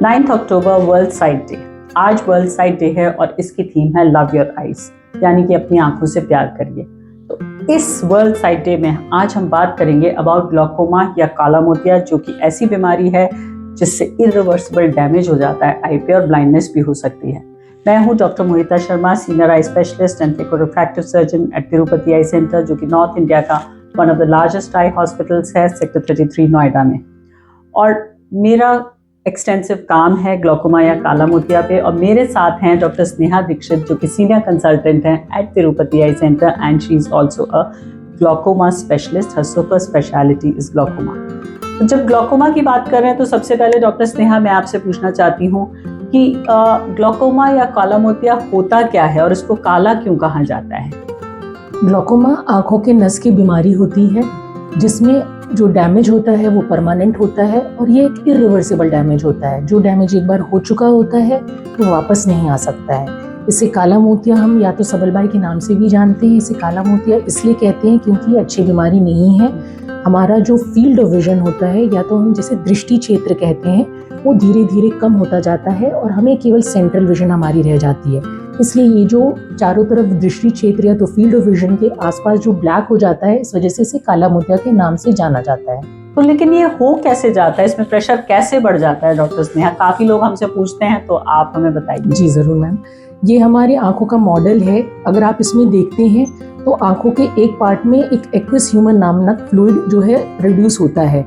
9 October world sight day. आज world sight day है और इसकी थीम है लव योर आइज, यानी कि अपनी आंखों से प्यार करिए। तो इस वर्ल्ड साइट डे में आज हम बात करेंगे अबाउट ग्लूकोमा या काला मोतिया, जो कि ऐसी बीमारी है जिससे इरिवर्सिबल डैमेज हो जाता है आई पे और ब्लाइंडनेस भी हो सकती है। मैं हूं doctor Mohita Sharma, senior eye specialist and refractive surgeon eight Tirupati eye centre, जो कि नॉर्थ इंडिया का one of the largest I hospitals है, सेक्टर 33 नोएडा में। और मेरा एक्सटेंसिव काम है ग्लूकोमा या काला मोतिया पे, और मेरे साथ हैं डॉक्टर स्नेहा दीक्षित, जो कि सीनियर कंसल्टेंट हैं at Tirupati eye centre and she is also a glaucoma specialist. Her super speciality is glaucoma. तो जब ग्लूकोमा की बात कर रहे हैं तो सबसे पहले डॉक्टर स्नेहा, मैं आपसे पूछना चाहती हूँ कि ग्लूकोमा या काला मोतिया होता क्या है और इसको काला क्यों कहा जाता है? ग्लूकोमा आंखों के नस की बीमारी होती है जिसमें जो डैमेज होता है वो परमानेंट होता है, और ये एक इरिवर्सिबल डैमेज होता है। जो डैमेज एक बार हो चुका होता है तो वापस नहीं आ सकता है। इसे काला मोतिया हम या तो सबलबाई के नाम से भी जानते हैं। इसे काला मोतिया इसलिए कहते हैं क्योंकि ये अच्छी बीमारी नहीं है। हमारा जो फील्ड ऑफ विजन होता है, या तो हम जिसे दृष्टि क्षेत्र कहते हैं, वो धीरे धीरे कम होता जाता है और हमें केवल सेंट्रल विजन हमारी रह जाती है। इसलिए ये जो चारों तरफ दृष्टि क्षेत्र या तो फील्ड ऑफ विजन के आसपास जो ब्लैक हो जाता है, इस वजह से इसे काला मोतिया के नाम से जाना जाता है। तो लेकिन ये हो कैसे जाता है, इसमें प्रेशर कैसे बढ़ जाता है डॉक्टर स्नेहा? काफी लोग हमसे पूछते हैं, तो आप हमें बताइए। जी जरूर मैम। ये हमारे आंखों का मॉडल है। अगर आप इसमें देखते हैं तो आंखों के एक पार्ट में एक एक्विस ह्यूमन नामक फ्लूइड जो है रिड्यूस होता है।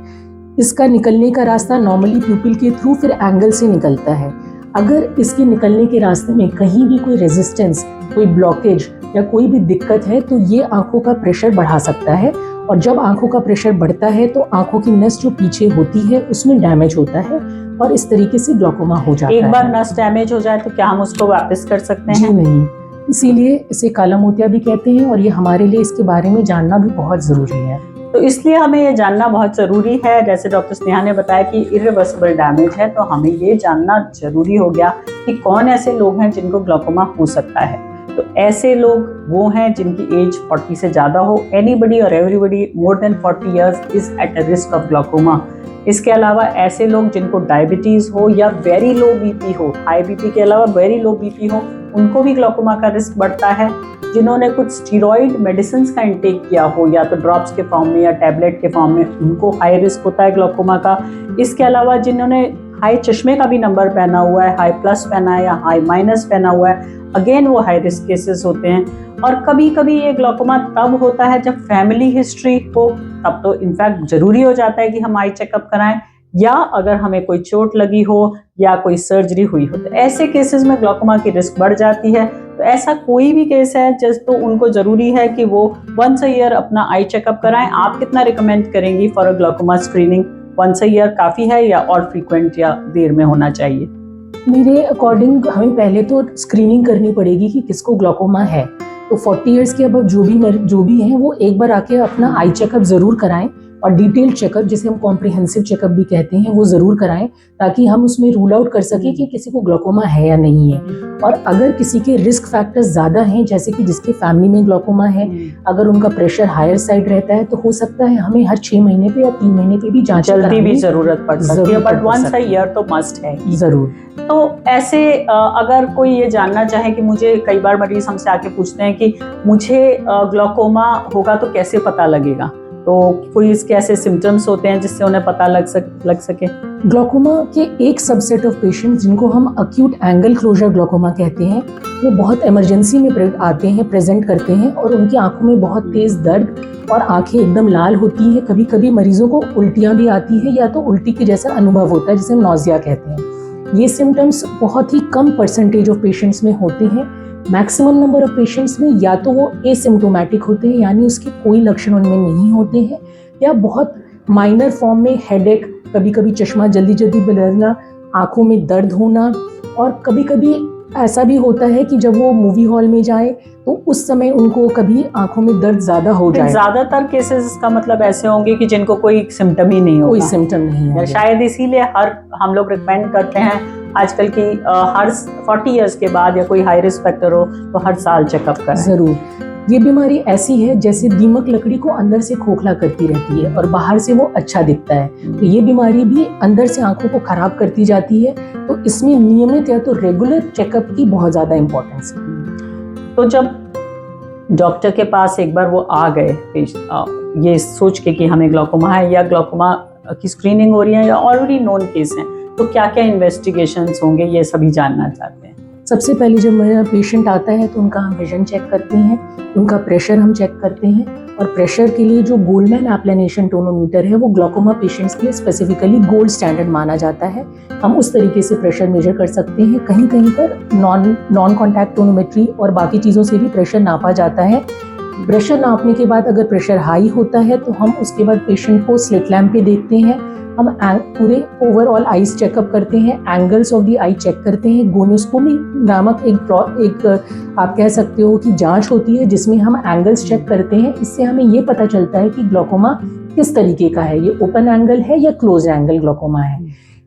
इसका निकलने का रास्ता नॉर्मली प्यूपिल के थ्रू फिर एंगल से निकलता है। अगर इसके निकलने के रास्ते में कहीं भी कोई रेजिस्टेंस, कोई ब्लॉकेज या कोई भी दिक्कत है तो ये आंखों का प्रेशर बढ़ा सकता है, और जब आंखों का प्रेशर बढ़ता है तो आंखों की नस जो पीछे होती है उसमें डैमेज होता है और इस तरीके से ग्लूकोमा हो जाता है। एक बार नस डैमेज हो जाए तो क्या हम उसको वापस कर सकते हैं? जी नहीं, इसीलिए इसे काला मोतिया भी कहते हैं, और ये हमारे लिए इसके बारे में जानना भी बहुत जरूरी है। तो इसलिए हमें ये जानना बहुत ज़रूरी है। जैसे डॉक्टर स्नेहा ने बताया कि इरिवर्सिबल डैमेज है, तो हमें ये जानना जरूरी हो गया कि कौन ऐसे लोग हैं जिनको ग्लूकोमा हो सकता है। तो ऐसे लोग वो हैं जिनकी एज 40 से ज़्यादा हो। एनीबडी और everybody more than 40 years is at a risk of glaucoma. इसके अलावा ऐसे लोग जिनको डायबिटीज़ हो या वेरी लो बीपी हो, हाई बीपी के अलावा वेरी लो बीपी हो, उनको भी ग्लूकोमा का रिस्क बढ़ता है। जिन्होंने कुछ स्टीरॉइड मेडिसिन का इंटेक किया हो, या तो ड्रॉप्स के फॉर्म में या टैबलेट के फॉर्म में, उनको हाई रिस्क होता है ग्लूकोमा का। इसके अलावा जिन्होंने हाई चश्मे का भी नंबर पहना हुआ है, हाई प्लस पहना है या हाई माइनस पहना हुआ है, अगेन वो हाई रिस्क केसेस होते हैं। और कभी कभी ये ग्लूकोमा तब होता है जब फैमिली हिस्ट्री हो, तब तो इनफैक्ट जरूरी हो जाता है कि हम आई चेकअप कराएं, या अगर हमें कोई चोट लगी हो या कोई सर्जरी हुई हो, तो ऐसे केसेस में ग्लूकोमा की रिस्क बढ़ जाती है। तो ऐसा कोई भी केस है जिस तो उनको जरूरी है कि वो वंस अ ईयर अपना आई चेकअप कराएं। आप कितना रिकमेंड करेंगी for a glaucoma screening? Once a year काफी है या और फ्रीक्वेंट या देर में होना चाहिए? मेरे अकॉर्डिंग हमें पहले तो स्क्रीनिंग करनी पड़ेगी कि किसको ग्लूकोमा है। तो 40 इयर्स के अब जो भी हैं वो एक बार आके अपना आई चेकअप जरूर कराएं, और डिटेल्ड चेकअप, जिसे हम कॉम्प्रिहेंसिव चेकअप भी कहते हैं, वो जरूर कराएं, ताकि हम उसमें रूल आउट कर सकें कि किसी को ग्लूकोमा है या नहीं है। और अगर किसी के रिस्क फैक्टर्स ज़्यादा हैं, जैसे कि जिसके फैमिली में ग्लूकोमा है, अगर उनका प्रेशर हायर साइड रहता है, तो हो सकता है हमें हर 6 महीने पे या 3 महीने पे भी जांच जल्दी भी जरूरत पड़ सकती है, बट वंस अ ईयर तो मस्ट है जरूर। तो ऐसे अगर कोई ये जानना चाहे कि मुझे, कई बार मरीज हमसे आके पूछते हैं कि मुझे ग्लूकोमा होगा तो कैसे पता लगेगा, तो कोई इसके ऐसे सिम्टम्स होते हैं जिससे उन्हें पता लग सके? ग्लूकोमा के एक सबसेट ऑफ पेशेंट्स, जिनको हम अक्यूट एंगल क्लोजर ग्लूकोमा कहते हैं, वो बहुत इमरजेंसी में आते हैं, प्रेजेंट करते हैं, और उनकी आंखों में बहुत तेज दर्द और आंखें एकदम लाल होती हैं। कभी कभी मरीजों को उल्टियां भी आती हैं, या तो उल्टी के जैसा अनुभव होता है, जिसे हम नौजिया कहते हैं। ये सिम्टम्स बहुत ही कम परसेंटेज ऑफ पेशेंट्स में होते हैं। मैक्सिमम नंबर ऑफ पेशेंट्स में या तो वो एसिम्प्टोमेटिक होते हैं, यानी उसके कोई लक्षण उनमें नहीं होते हैं, या बहुत माइनर फॉर्म में हेडेक, कभी कभी चश्मा जल्दी जल्दी बदलना, आंखों में दर्द होना, और कभी कभी ऐसा भी होता है कि जब वो मूवी हॉल में जाए तो उस समय उनको कभी आंखों में दर्द ज्यादा हो जाए। ज्यादातर केसेस का मतलब ऐसे होंगे कि जिनको कोई सिम्टम ही नहीं होगा, कोई सिम्टम नहीं है। शायद इसीलिए हम लोग रिकमेंड करते हैं आजकल की हर 40 इयर्स के बाद, या कोई हाई रिस्क फैक्टर हो तो हर साल चेकअप कराएं। जरूर। ये बीमारी ऐसी है जैसे दीमक लकड़ी को अंदर से खोखला करती रहती है और बाहर से वो अच्छा दिखता है। तो ये बीमारी भी अंदर से आंखों को खराब करती जाती है। तो इसमें नियमित या तो रेगुलर चेकअप की बहुत ज़्यादा इम्पोर्टेंस है। तो जब डॉक्टर के पास एक बार वो आ गए ये सोच के कि हमें ग्लूकोमा है या ग्लूकोमा की स्क्रीनिंग हो रही है या ऑलरेडी नोन केस हैं, तो क्या क्या इन्वेस्टिगेशंस होंगे, ये सभी जानना चाहते हैं। सबसे पहले जब मेरा पेशेंट आता है तो उनका हम विजन चेक करते हैं, उनका प्रेशर हम चेक करते हैं। और प्रेशर के लिए जो गोल्डमैन एप्लेनेशन टोनोमीटर है वो ग्लूकोमा पेशेंट्स के लिए स्पेसिफिकली गोल्ड स्टैंडर्ड माना जाता है। हम उस तरीके से प्रेशर मेजर कर सकते हैं। कहीं कहीं पर नॉन कॉन्टैक्ट टोनोमेट्री और बाकी चीज़ों से भी प्रेशर नापा जाता है। प्रेशर नापने के बाद अगर प्रेशर हाई होता है तो हम उसके बाद पेशेंट को स्लिट लैम्प पे देखते हैं। हम पूरे ओवरऑल आईज चेकअप करते हैं, angles of the eye check करते हैं। गोनियोस्कोपी नामक एक आप कह सकते हो कि जांच होती है जिसमें हम एंगल्स चेक करते हैं। इससे हमें ये पता चलता है कि ग्लूकोमा किस तरीके का है, ये ओपन एंगल है या क्लोज एंगल ग्लूकोमा है।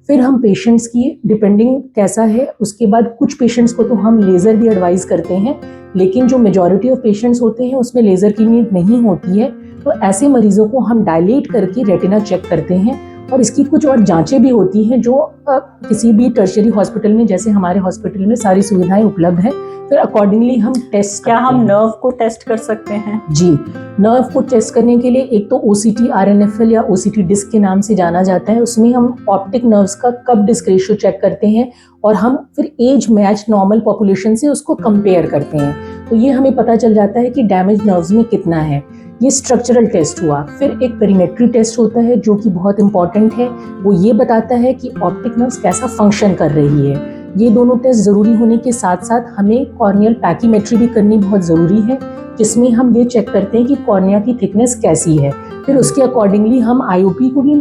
फिर हम पेशेंट्स की डिपेंडिंग कैसा है, उसके बाद कुछ पेशेंट्स को तो हम लेज़र भी एडवाइस करते हैं, लेकिन जो मेजॉरिटी ऑफ पेशेंट्स होते हैं उसमें लेज़र की नीड नहीं होती है। तो ऐसे मरीजों को हम डायलेट करके रेटिना चेक करते हैं। और इसकी कुछ और जांचें भी होती हैं जो किसी भी टर्शियरी हॉस्पिटल में, जैसे हमारे हॉस्पिटल में सारी सुविधाएं उपलब्ध हैं। फिर अकॉर्डिंगली हम टेस्ट क्या हम नर्व को टेस्ट कर सकते हैं? जी, नर्व को टेस्ट करने के लिए एक तो OCT RNFL या OCT डिस्क के नाम से जाना जाता है। उसमें हम ऑप्टिक नर्व्स का कप डिस्क रेशियो चेक करते हैं और हम फिर एज मैच नॉर्मल पॉपुलेशन से उसको कंपेयर करते हैं। तो ये हमें पता चल जाता है कि डैमेज नर्व्स में कितना है। ये स्ट्रक्चरल टेस्ट हुआ। फिर एक पेरीमेट्री टेस्ट होता है जो कि बहुत इंपॉर्टेंट है। वो ये बताता है कि ऑप्टिक नर्व्स कैसा फंक्शन कर रही है। ये दोनों टेस्ट ज़रूरी होने के साथ साथ हमें कॉर्नियल पैकीमेट्री भी करनी बहुत ज़रूरी है, जिसमें हम ये चेक करते हैं कि कॉर्निया की थिकनेस कैसी है। फिर उसके अकॉर्डिंगली हम IOP को भी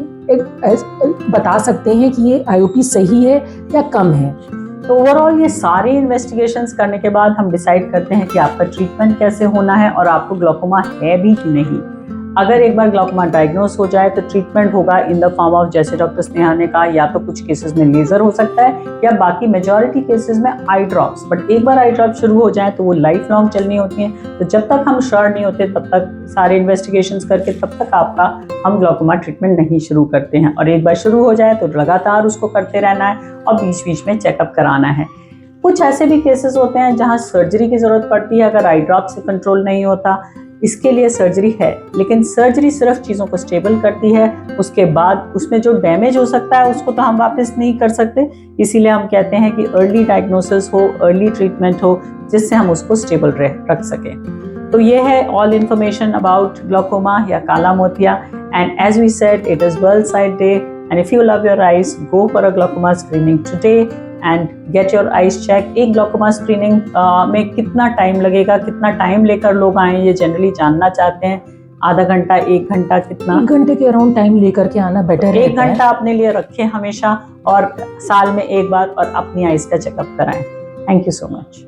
बता सकते हैं कि ये IOP सही है या कम है। तो ओवरऑल ये सारे इन्वेस्टिगेशंस करने के बाद हम डिसाइड करते हैं कि आपका ट्रीटमेंट कैसे होना है और आपको ग्लूकोमा है भी कि नहीं। अगर एक बार ग्लूकोमा डायग्नोस हो जाए तो ट्रीटमेंट होगा इन द फॉर्म ऑफ, जैसे डॉक्टर स्नेहा ने कहा, या तो कुछ केसेस में लेजर हो सकता है या बाकी मेजॉरिटी केसेस में आई ड्रॉप्स। बट एक बार आई ड्रॉप शुरू हो जाए तो वो लाइफ लॉन्ग चलनी होती हैं। तो जब तक हम श्योर नहीं होते तब तक सारे इन्वेस्टिगेशंस करके तब तक आपका हम ग्लूकोमा ट्रीटमेंट नहीं शुरू करते हैं। और एक बार शुरू हो जाए तो लगातार उसको करते रहना है और बीच बीच में चेकअप कराना है। कुछ ऐसे भी केसेस होते हैं जहाँ सर्जरी की ज़रूरत पड़ती है अगर आई ड्रॉप से कंट्रोल नहीं होता। इसके लिए सर्जरी है, लेकिन सर्जरी सिर्फ चीज़ों को स्टेबल करती है। उसके बाद उसमें जो डैमेज हो सकता है उसको तो हम वापस नहीं कर सकते। इसीलिए हम कहते हैं कि अर्ली डायग्नोसिस हो, अर्ली ट्रीटमेंट हो, जिससे हम उसको स्टेबल रख सकें। तो ये है ऑल इन्फॉर्मेशन अबाउट ग्लूकोमा या काला मोतिया। And as we said, it is world sight day and if you love your eyes, go for a glaucoma screening today and get your eyes check. एक glaucoma screening में कितना time लगेगा, कितना time लेकर लोग आएँ, ये जनरली जानना चाहते हैं। आधा घंटा, 1 घंटा, कितना? 1 घंटे के अराउंड टाइम लेकर के आना बेटर है। 1 घंटा अपने लिए रखें हमेशा और साल में एक बार और अपनी आइज का चेकअप कराएं। Thank you so much.